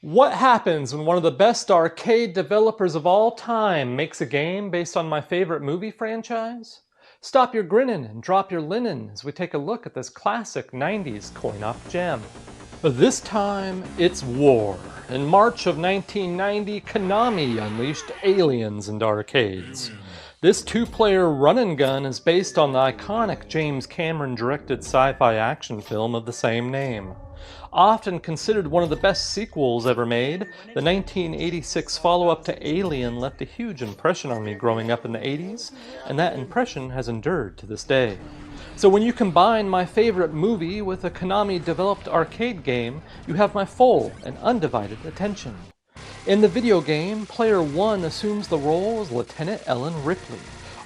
What happens when one of the best arcade developers of all time makes a game based on my favorite movie franchise? Stop your grinning and drop your linen as we take a look at this classic 90s coin-op gem. But this time, it's war. In March of 1990, Konami unleashed aliens into arcades. This two-player run-and-gun is based on the iconic James Cameron-directed sci-fi action film of the same name. Often considered one of the best sequels ever made, the 1986 follow-up to Alien left a huge impression on me growing up in the 80s, and that impression has endured to this day. So when you combine my favorite movie with a Konami-developed arcade game, you have my full and undivided attention. In the video game, Player 1 assumes the role as Lieutenant Ellen Ripley.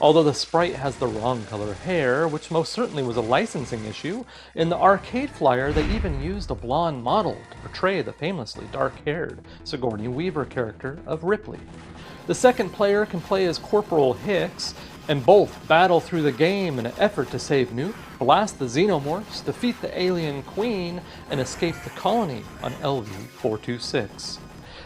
Although the sprite has the wrong color hair, which most certainly was a licensing issue, in the arcade flyer they even used a blonde model to portray the famously dark-haired Sigourney Weaver character of Ripley. The second player can play as Corporal Hicks, and both battle through the game in an effort to save Newt, blast the Xenomorphs, defeat the alien queen, and escape the colony on LV-426.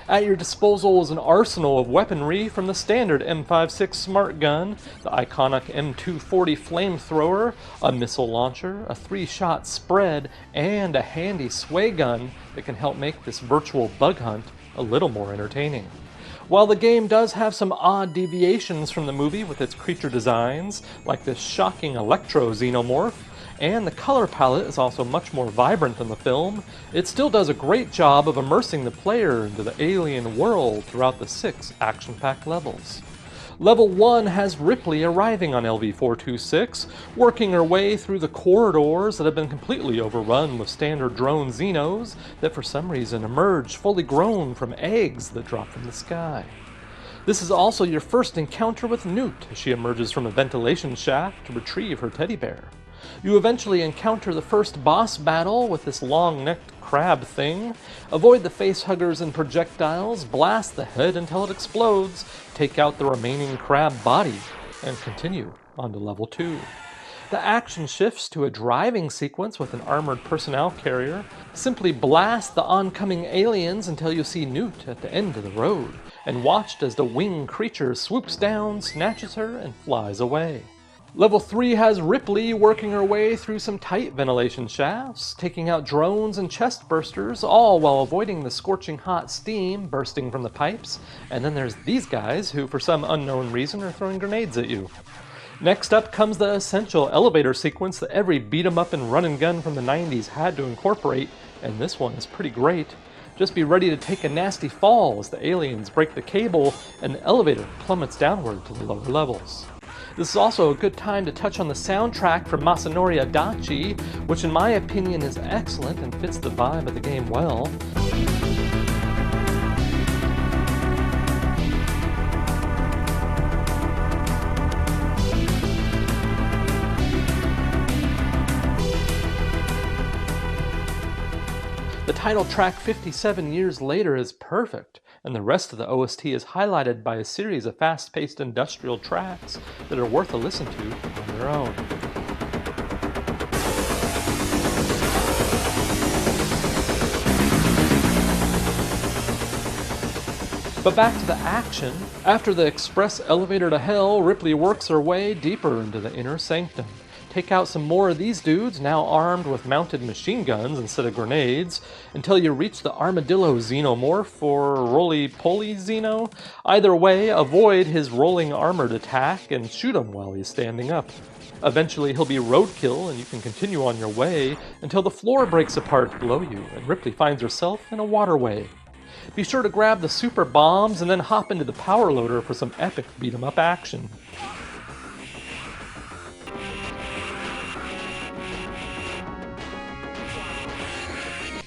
At your disposal is an arsenal of weaponry from the standard M56 smart gun, the iconic M240 flamethrower, a missile launcher, a 3-shot spread, and a handy sway gun that can help make this virtual bug hunt a little more entertaining. While the game does have some odd deviations from the movie with its creature designs, like this shocking electro-xenomorph, and the color palette is also much more vibrant than the film, it still does a great job of immersing the player into the alien world throughout the 6 action-packed levels. Level 1 has Ripley arriving on LV-426, working her way through the corridors that have been completely overrun with standard drone Xenos that for some reason emerge fully grown from eggs that drop from the sky. This is also your first encounter with Newt as she emerges from a ventilation shaft to retrieve her teddy bear. You eventually encounter the first boss battle with this long-necked crab thing, avoid the facehuggers and projectiles, blast the head until it explodes, take out the remaining crab body, and continue on to level 2. The action shifts to a driving sequence with an armored personnel carrier. Simply blast the oncoming aliens until you see Newt at the end of the road, and watch as the winged creature swoops down, snatches her, and flies away. Level 3 has Ripley working her way through some tight ventilation shafts, taking out drones and chest bursters, all while avoiding the scorching hot steam bursting from the pipes. And then there's these guys who, for some unknown reason, are throwing grenades at you. Next up comes the essential elevator sequence that every beat-em-up and run-and-gun from the 90s had to incorporate, and this one is pretty great. Just be ready to take a nasty fall as the aliens break the cable and the elevator plummets downward to the lower levels. This is also a good time to touch on the soundtrack from Masanori Adachi, which in my opinion is excellent and fits the vibe of the game well. The title track 57 years later is perfect, and the rest of the OST is highlighted by a series of fast-paced industrial tracks that are worth a listen to on their own. But back to the action. After the express elevator to hell, Ripley works her way deeper into the inner sanctum. Take out some more of these dudes, now armed with mounted machine guns instead of grenades, until you reach the Armadillo Xenomorph, or Roly-Poly Xeno. Either way, avoid his rolling armored attack and shoot him while he's standing up. Eventually he'll be roadkill and you can continue on your way until the floor breaks apart below you and Ripley finds herself in a waterway. Be sure to grab the super bombs and then hop into the power loader for some epic beat-em-up action.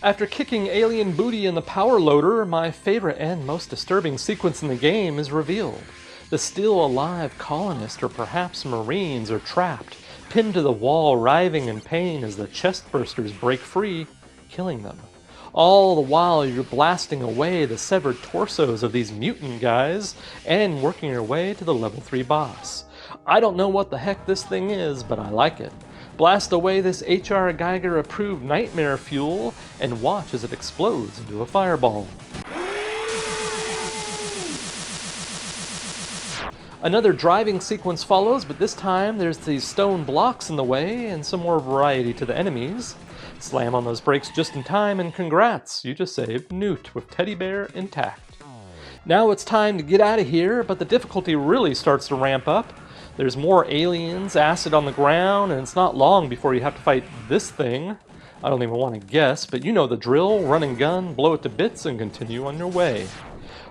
After kicking alien booty in the power loader, my favorite and most disturbing sequence in the game is revealed. The still alive colonists, or perhaps Marines, are trapped, pinned to the wall, writhing in pain as the chest bursters break free, killing them. All the while you're blasting away the severed torsos of these mutant guys and working your way to the level 3 boss. I don't know what the heck this thing is, but I like it. Blast away this H.R. Geiger approved nightmare fuel and watch as it explodes into a fireball. Another driving sequence follows, but this time there's these stone blocks in the way and some more variety to the enemies. Slam on those brakes just in time, and congrats, you just saved Newt with Teddy Bear intact. Now it's time to get out of here, but the difficulty really starts to ramp up. There's more aliens, acid on the ground, and it's not long before you have to fight this thing. I don't even want to guess, but you know the drill. Run and gun, blow it to bits, and continue on your way.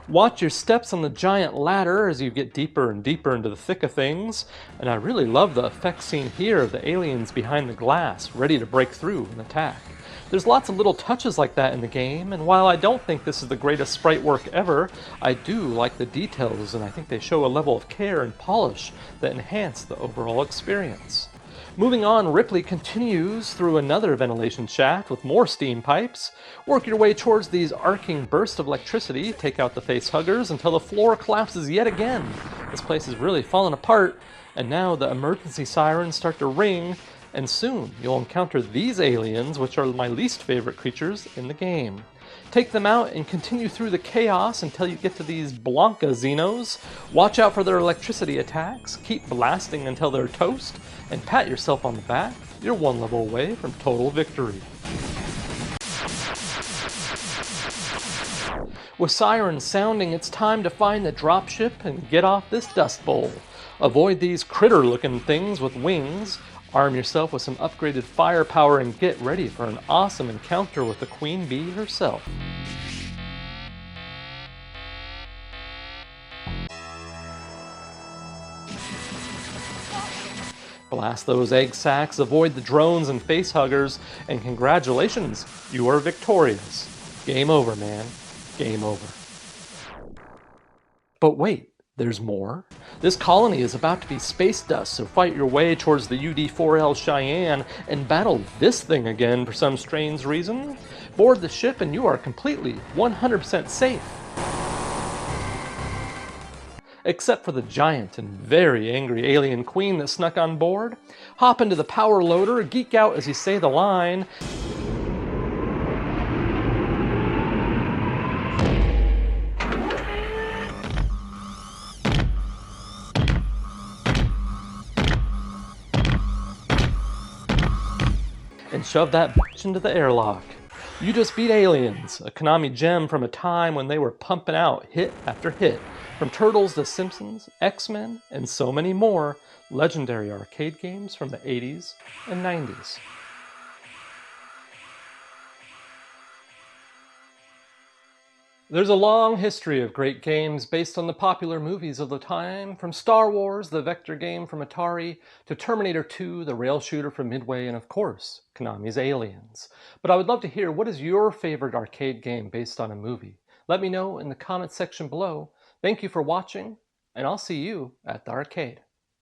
Watch your steps on the giant ladder as you get deeper and deeper into the thick of things, and I really love the effect scene here of the aliens behind the glass, ready to break through and attack. There's lots of little touches like that in the game, and while I don't think this is the greatest sprite work ever, I do like the details, and I think they show a level of care and polish that enhance the overall experience. Moving on, Ripley continues through another ventilation shaft with more steam pipes. Work your way towards these arcing bursts of electricity, take out the face huggers until the floor collapses yet again. This place is really falling apart, and now the emergency sirens start to ring, and soon you'll encounter these aliens, which are my least favorite creatures in the game. Take them out and continue through the chaos until you get to these Blanca Xenos. Watch out for their electricity attacks, keep blasting until they're toast, and pat yourself on the back. You're one level away from total victory. With sirens sounding, it's time to find the dropship and get off this dust bowl. Avoid these critter-looking things with wings. Arm yourself with some upgraded firepower and get ready for an awesome encounter with the Queen Bee herself. Blast those egg sacs, avoid the drones and face huggers, and congratulations, you are victorious. Game over, man. Game over. But wait, there's more. This colony is about to be space dust, so fight your way towards the UD-4L Cheyenne and battle this thing again for some strange reason. Board the ship and you are completely 100% safe. Except for the giant and very angry alien queen that snuck on board. Hop into the power loader, geek out as you say the line. And shove that bitch into the airlock. You just beat Aliens, a Konami gem from a time when they were pumping out hit after hit. From Turtles to Simpsons, X-Men, and so many more legendary arcade games from the 80s and 90s. There's a long history of great games based on the popular movies of the time, from Star Wars, the vector game from Atari, to Terminator 2, the rail shooter from Midway, and of course, Konami's Aliens. But I would love to hear, what is your favorite arcade game based on a movie? Let me know in the comments section below. Thank you for watching, and I'll see you at the arcade.